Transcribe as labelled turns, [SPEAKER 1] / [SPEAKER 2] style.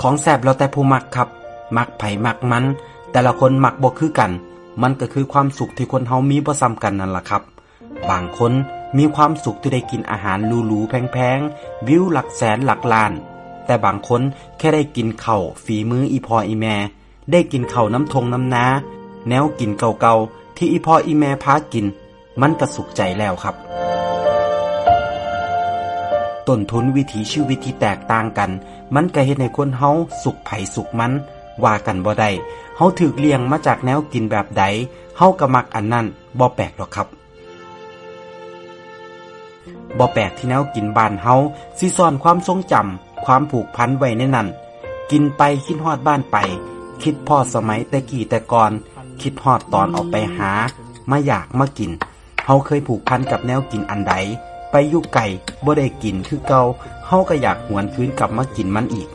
[SPEAKER 1] ของแซ่บแล้วแต่ผู้มักครับมักไผมักมันแต่ละคนมักบ่คือกันมันก็คือความสุขที่คนเฮามีบ่ซ้ำกันนั่นล่ะครับบางคนมีความสุขที่ได้กินอาหารหรูๆแพงๆวิวหลักแสนหลักล้านแต่บางคนแค่ได้กินข้าวฝีมืออีพ่ออีแม่ได้กินข้าวน้ำทงน้ำนาแนวกินเก่าๆที่อีพ่ออีแม่พากินมันก็สุขใจแล้วครับต้นทุนวิถีชีวิตที่แตกต่างกันมันก็เฮ็ดให้คนเฮาสุขไผสุขมันว่ากันบ่ได้เฮาถูกเลี้ยงมาจากแนวกินแบบใดเฮาก็มักอันนั้นบ่แปลกหรอกครับบ่แปลกที่แนวกินบ้านเฮาสิซ่อนความทรงจำความผูกพันไว้ในนั้นกินไปคิดฮอดบ้านไปคิดพอสมัยแต่กี้แต่ก่อนคิดฮอดตอนออกไปหามาอยากมากินเฮาเคยผูกพันกับแนวกินอันใดไปอยู่ไกลบ่ได้กินคือเก่าเฮาก็อยากหวนคืนกลับมากินมันอีก